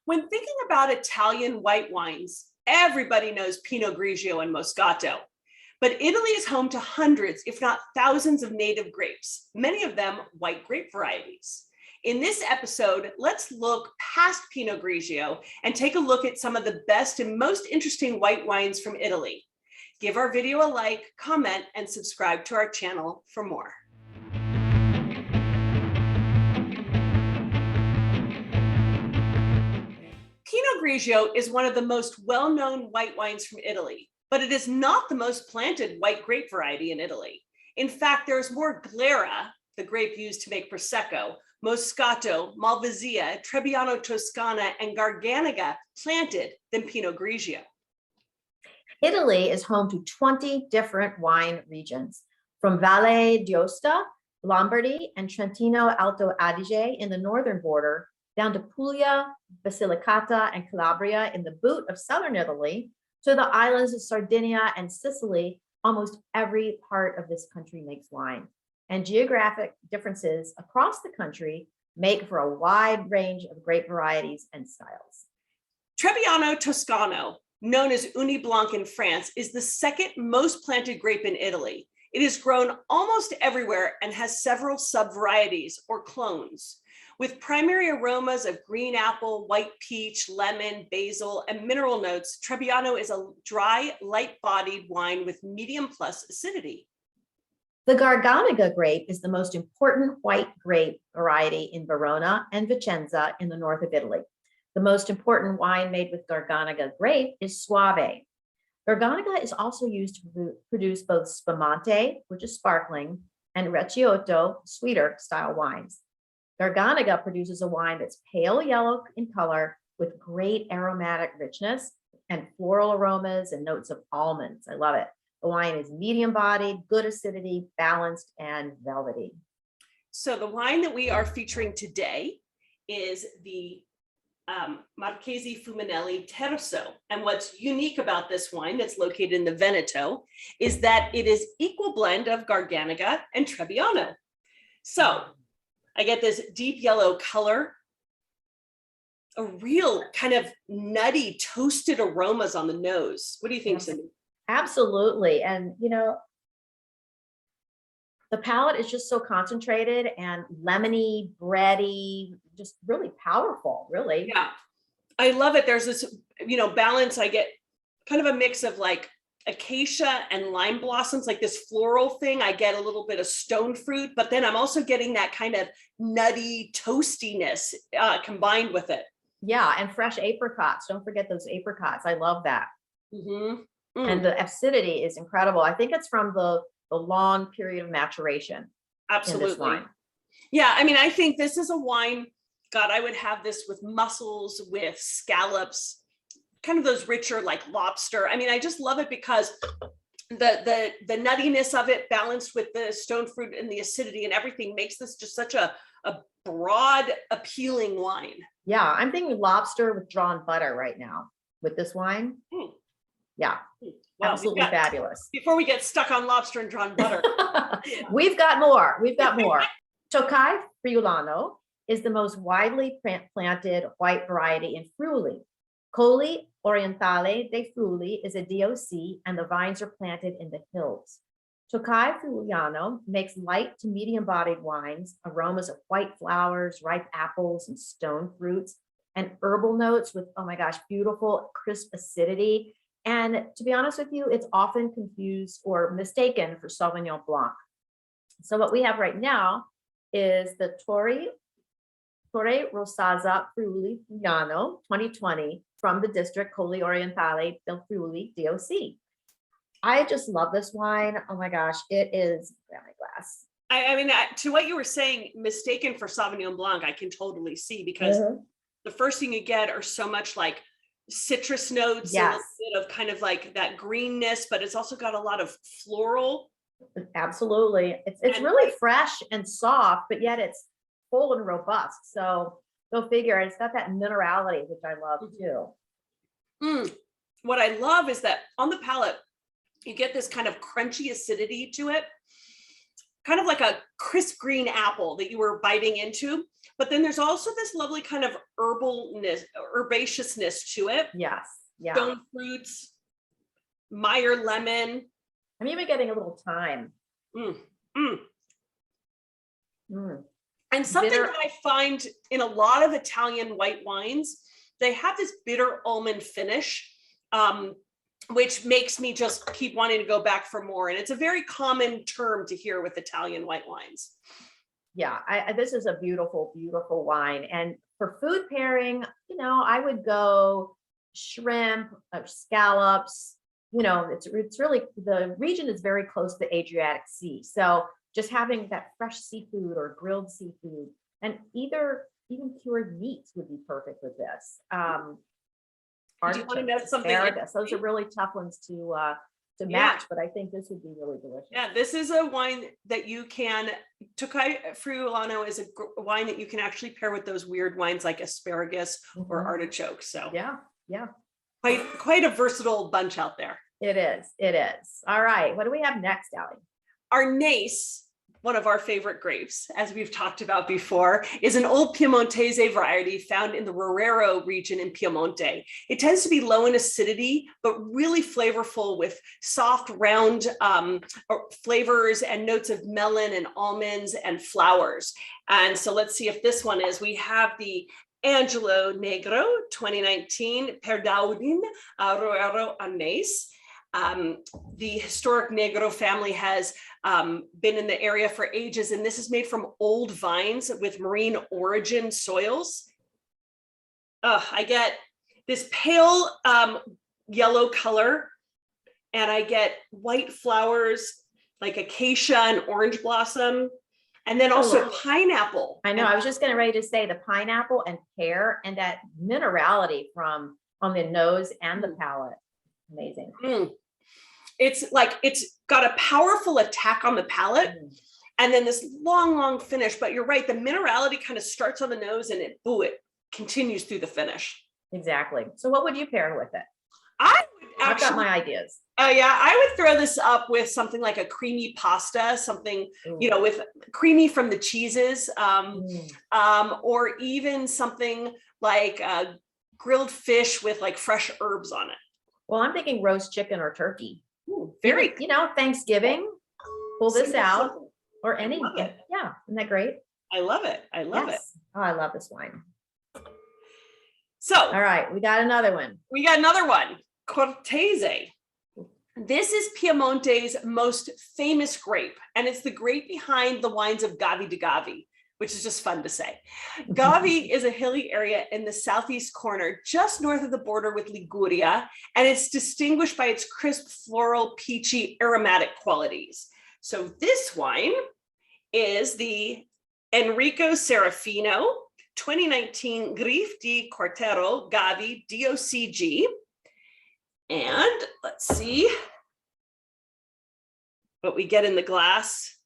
When thinking about Italian white wines, everybody knows Pinot Grigio and Moscato. But Italy is home to hundreds, if not thousands, of native grapes, many of them white grape varieties. In this episode, let's look past Pinot Grigio and take a look at some of the best and most interesting white wines from Italy. Give our video a like, comment, and subscribe to our channel for more. Pinot Grigio is one of the most well-known white wines from Italy, but it is not the most planted white grape variety in Italy. In fact, there's more Glera, the grape used to make Prosecco, Moscato, Malvasia, Trebbiano Toscano, and Garganega planted than Pinot Grigio. Italy is home to 20 different wine regions, from Valle d'Aosta, Lombardy, and Trentino Alto Adige in the northern border, down to Puglia, Basilicata, and Calabria in the boot of southern Italy, to the islands of Sardinia and Sicily. Almost every part of this country makes wine. And geographic differences across the country make for a wide range of grape varieties and styles. Trebbiano Toscano, known as Uni Blanc in France, is the second most planted grape in Italy. It is grown almost everywhere and has several sub-varieties or clones. With primary aromas of green apple, white peach, lemon, basil, and mineral notes, Trebbiano is a dry, light-bodied wine with medium plus acidity. The Garganega grape is the most important white grape variety in Verona and Vicenza in the north of Italy. The most important wine made with Garganega grape is Soave. Garganega is also used to produce both Spumante, which is sparkling, and Recioto, sweeter style wines. Garganega produces a wine that's pale yellow in color with great aromatic richness and floral aromas and notes of almonds. I love it. The wine is medium bodied, good acidity, balanced, and velvety. So the wine that we are featuring today is the Marchesi Fuminelli Terzo. And what's unique about this wine that's located in the Veneto is that it is equal blend of Garganega and Trebbiano. So I get this deep yellow color, a real kind of nutty, toasted aromas on the nose. What do you think, Cindy? Absolutely. And, you know, the palate is just so concentrated and lemony, bready, just really powerful, really. Yeah, I love it. There's this, balance. I get kind of a mix of like acacia and lime blossoms, like this floral thing. I get a little bit of stone fruit, but then I'm also getting that kind of nutty toastiness combined with it. Yeah, and fresh apricots. Don't forget those apricots. I love that. Mm-hmm. And the acidity is incredible. I think it's from the long period of maturation. Absolutely. In this wine. Yeah, I mean, I think this is a wine, God, I would have this with mussels, with scallops, kind of those richer like lobster. I mean, I just love it because the nuttiness of it balanced with the stone fruit and the acidity and everything makes this just such a broad, appealing wine. Yeah, I'm thinking lobster with drawn butter right now with this wine. Yeah, well, absolutely fabulous. Before we get stuck on lobster and drawn butter. We've got more. Tocai Friulano is the most widely planted white variety in Friuli. Colli Orientale dei Friuli is a DOC, and the vines are planted in the hills. Tocai Friulano makes light to medium-bodied wines, aromas of white flowers, ripe apples, and stone fruits, and herbal notes with, oh my gosh, beautiful, crisp acidity. And to be honest with you, it's often confused or mistaken for Sauvignon Blanc. So what we have right now is the Torre Rosaza Friuli Friulano 2020 from the district Colli Orientale del Friuli DOC. I just love this wine. Oh my gosh, it is my glass. I mean, to what you were saying, mistaken for Sauvignon Blanc, I can totally see because the first thing you get are so much like citrus notes, yes, and a bit of kind of like that greenness, but it's also got a lot of floral. Absolutely. It's really fresh and soft, but yet it's full and robust. So go figure. It's got that minerality, which I love too. What I love is that on the palate, you get this kind of crunchy acidity to it, kind of like a crisp green apple that you were biting into. But then there's also this lovely kind of herbaceousness to it. Yes. Yeah. Stone fruits, Meyer lemon. I'm even getting a little thyme. Mm, mm. Mm. And something Bitter. that I find in a lot of Italian white wines, they have this bitter almond finish, which makes me just keep wanting to go back for more. And it's a very common term to hear with Italian white wines. Yeah, this is a beautiful, beautiful wine. And for food pairing, you know, I would go shrimp or scallops. You know, it's really, the region is very close to the Adriatic Sea. So just having that fresh seafood or grilled seafood, and even cured meats would be perfect with this. Do you want to know something? Asparagus, those are really tough ones to match, but I think this would be really delicious. Yeah, this is a wine that you can, Tocai Friulano is a wine that you can actually pair with those weird wines like asparagus or artichoke. So yeah, quite a versatile bunch out there. It is. All right, what do we have next, Allie? Arneis, one of our favorite grapes, as we've talked about before, is an old Piemontese variety found in the Roero region in Piemonte. It tends to be low in acidity, but really flavorful with soft, round flavors and notes of melon and almonds and flowers. And so let's see if this one is. We have the Angelo Negro 2019 Perdaudin Roero Arneis. The historic Negro family has been in the area for ages, and this is made from old vines with marine origin soils. I get this pale yellow color, and I get white flowers like acacia and orange blossom, and then also pineapple. I know, I was just getting ready to say the pineapple and pear, and that minerality from on the nose and the palate. Amazing. It's like it's got a powerful attack on the palate and then this long finish. But you're right, the minerality kind of starts on the nose and it continues through the finish. Exactly. So what would you pair with it? I've got my ideas. Oh yeah, I would throw this up with something like a creamy pasta, something, you know, with creamy from the cheeses, or even something like grilled fish with like fresh herbs on it. Well, I'm thinking roast chicken or turkey. Very, you know, Thanksgiving, pull this out, or any, it. yeah, isn't that great? I love it. I love it. Oh, I love this wine. So, all right, we got another one. Cortese. This is Piemonte's most famous grape, and it's the grape behind the wines of Gavi di Gavi, which is just fun to say. Gavi is a hilly area in the southeast corner, just north of the border with Liguria, and it's distinguished by its crisp, floral, peachy, aromatic qualities. So this wine is the Enrico Serafino 2019 Griffe di Cortero Gavi DOCG. And let's see what we get in the glass.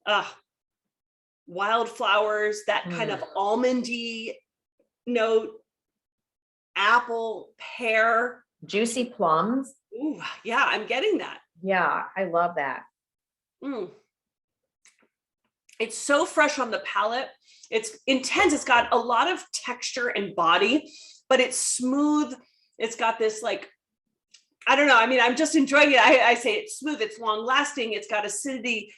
Wildflowers, that kind of almondy note, apple, pear, juicy plums. Ooh, yeah, I'm getting that. Yeah, I love that. It's so fresh on the palate. It's intense. It's got a lot of texture and body, but it's smooth. It's got this like, I don't know. I mean, I'm just enjoying it. I say it's smooth. It's long lasting. It's got acidity.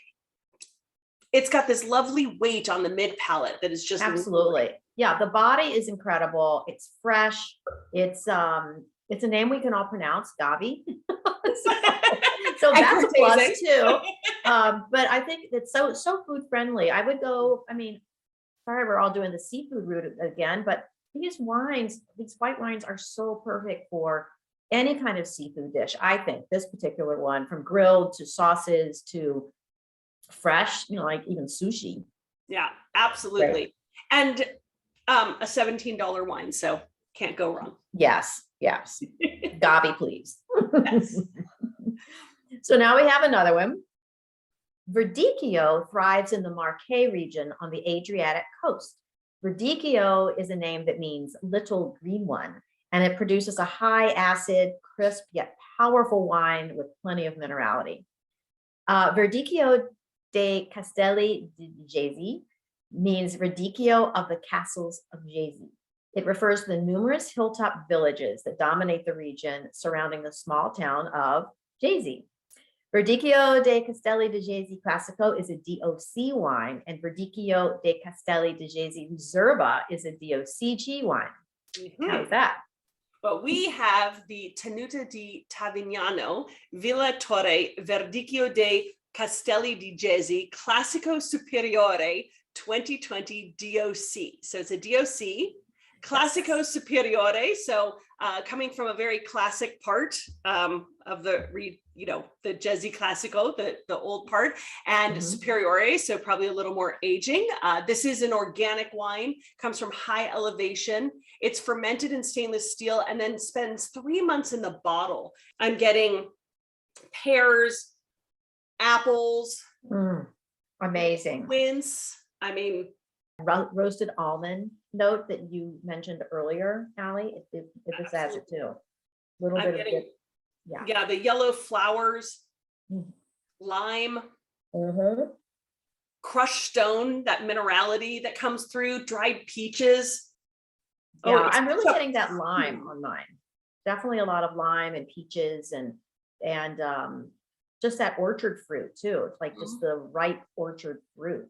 It's got this lovely weight on the mid palate that is just absolutely. Yeah, the body is incredible. It's fresh. It's a name we can all pronounce, Gavi. so that's a plus too. But I think it's so food friendly. I would go, I mean, sorry, we're all doing the seafood route again, but these white wines are so perfect for any kind of seafood dish. I think this particular one, from grilled to sauces to fresh, you know, like even sushi. Yeah, absolutely. Right. And a $17 wine, so can't go wrong. Yes. Gavi, please. Yes. So now we have another one. Verdicchio thrives in the Marche region on the Adriatic coast. Verdicchio is a name that means little green one, and it produces a high acid, crisp, yet powerful wine with plenty of minerality. Verdicchio dei Castelli di Jesi means Verdicchio of the castles of Jesi. It refers to the numerous hilltop villages that dominate the region surrounding the small town of Jesi. Verdicchio dei Castelli di Jesi Classico is a DOC wine, and Verdicchio dei Castelli di Jesi Reserva is a DOCG wine. How's that? But we have the Tenuta di Tavignano, Villa Torre, Verdicchio dei Castelli di Jesi, Classico Superiore 2020 DOC. So it's a DOC, Classico Superiore. So coming from a very classic part of the Jesi Classico, the old part, and Superiore, so probably a little more aging. This is an organic wine, comes from high elevation. It's fermented in stainless steel and then spends 3 months in the bottle. I'm getting pears, apples, amazing. quince. I mean, roasted almond note that you mentioned earlier, Allie. It just adds it too. A little bit of it. Yeah, the yellow flowers, lime, crushed stone, that minerality that comes through, dried peaches. Yeah, I'm really getting that lime on mine. Definitely a lot of lime and peaches and just that orchard fruit too. It's like just the ripe orchard fruit.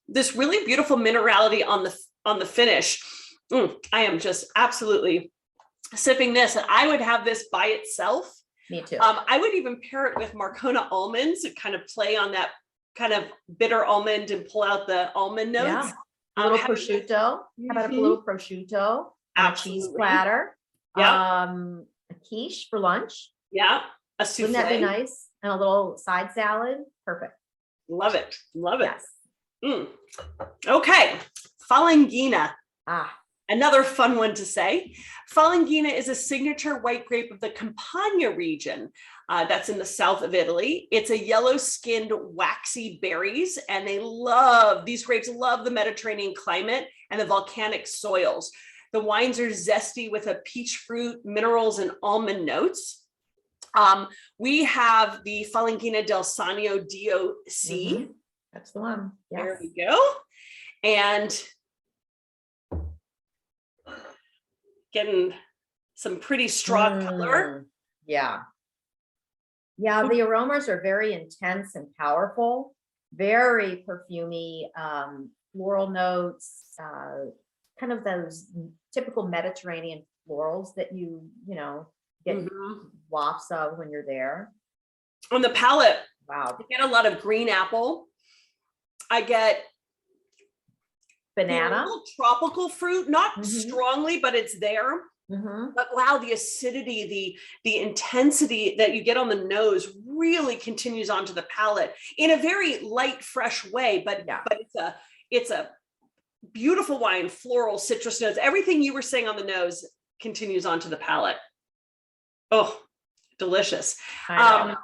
This really beautiful minerality on the finish. I am just absolutely sipping this, and I would have this by itself. Me too. I would even pair it with Marcona almonds and kind of play on that kind of bitter almond and pull out the almond notes. Yeah. A little prosciutto. How about a little prosciutto? A cheese platter. Yeah. A quiche for lunch. Yeah. A souffle. Wouldn't that be nice? And a little side salad. Perfect. Love it. Love it. Yes. Okay. Falanghina. Another fun one to say. Falanghina is a signature white grape of the Campania region. That's in the south of Italy. It's a yellow-skinned, waxy berries, and these grapes love the Mediterranean climate and the volcanic soils. The wines are zesty with a peach fruit, minerals, and almond notes. We have the Falanghina del Sannio DOC. That's the one. Yes. There we go. And getting some pretty straw color. Yeah. Yeah, the aromas are very intense and powerful, very perfumey, floral notes, kind of those typical Mediterranean florals that you get wafts of when you're there. On the palate, wow. I get a lot of green apple. I get banana, tropical fruit, not strongly, but it's there. But wow, the acidity, the intensity that you get on the nose really continues onto the palate in a very light, fresh way. But it's a beautiful wine, floral, citrus notes. Everything you were saying on the nose continues onto the palate. Oh, delicious. I know.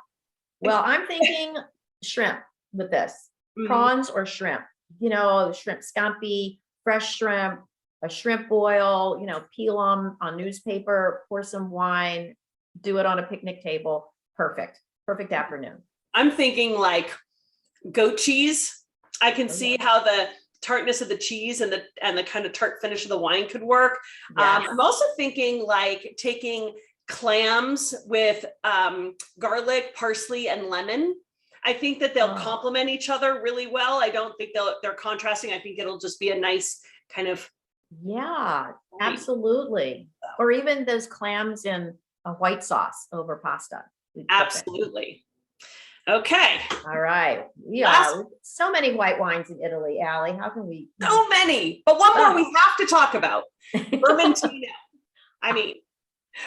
Well, I'm thinking shrimp with this. Prawns or shrimp. Shrimp scampi, fresh shrimp, a shrimp boil, peel them on newspaper, pour some wine, do it on a picnic table. Perfect afternoon. I'm thinking like goat cheese. I can see how the tartness of the cheese and the kind of tart finish of the wine could work. Yes. I'm also thinking like taking clams with garlic, parsley, and lemon. I think that they'll complement each other really well. I don't think they're contrasting. I think it'll just be a nice kind of. Yeah, absolutely. Or even those clams in a white sauce over pasta. Absolutely. Okay. All right. Yeah. So many white wines in Italy, Allie. How can we? So many. But one more we have to talk about. Vermentino. I mean,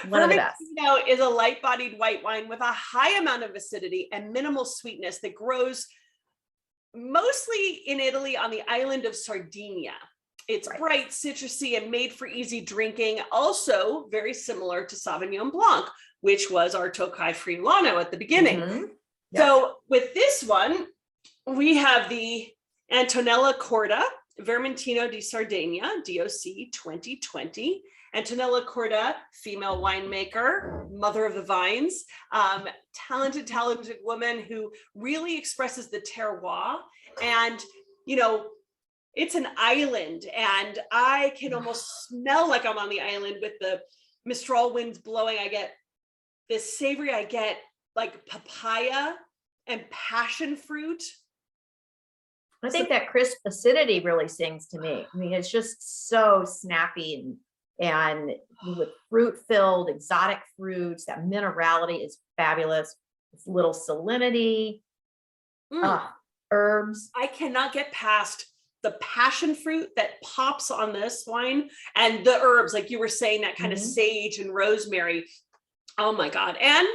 Vermentino is a light-bodied white wine with a high amount of acidity and minimal sweetness that grows mostly in Italy on the island of Sardinia. It's bright, citrusy, and made for easy drinking. Also very similar to Sauvignon Blanc, which was our Tocai Friulano at the beginning. So with this one, we have the Antonella Corda Vermentino di Sardegna, DOC 2020. Antonella Corda, female winemaker, mother of the vines, talented woman who really expresses the terroir. And, you know, it's an island, and I can almost smell like I'm on the island with the Mistral winds blowing. I get this savory, I get like papaya and passion fruit. I think that crisp acidity really sings to me. I mean, it's just so snappy and with fruit filled exotic fruits. That minerality is fabulous. It's a little salinity, herbs. I cannot get past the passion fruit that pops on this wine and the herbs, like you were saying, that kind of sage and rosemary. Oh my God. And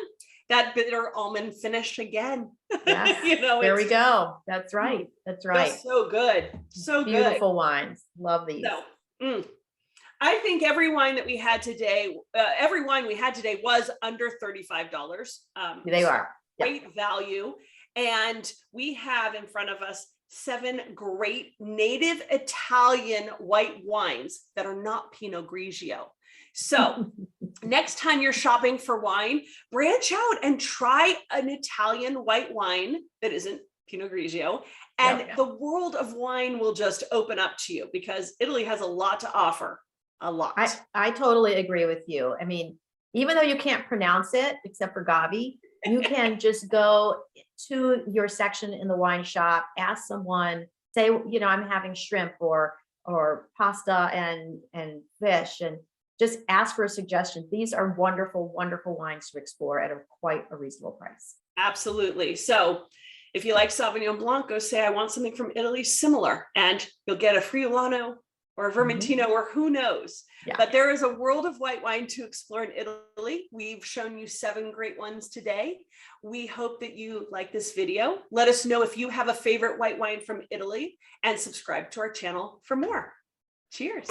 that bitter almond finish again. Yes. You know, there we go. That's right. That's right. So good. So Beautiful good. wines. Love these. So, I think every wine that we had today, every wine we had today was under $35. They are. Great value. And we have in front of us 7 great native Italian white wines that are not Pinot Grigio. So next time you're shopping for wine, branch out and try an Italian white wine that isn't Pinot Grigio, and the world of wine will just open up to you, because Italy has a lot to offer. A lot. I totally agree with you. I mean, even though you can't pronounce it except for Gavi, you can just go to your section in the wine shop, ask someone, say, you know, I'm having shrimp or pasta and fish, and just ask for a suggestion. These are wonderful, wonderful wines to explore at quite a reasonable price. Absolutely. So if you like Sauvignon Blanc, go say, I want something from Italy similar, and you'll get a Friulano or a Vermentino, or who knows. Yeah. But there is a world of white wine to explore in Italy. We've shown you 7 great ones today. We hope that you like this video. Let us know if you have a favorite white wine from Italy, and subscribe to our channel for more. Cheers.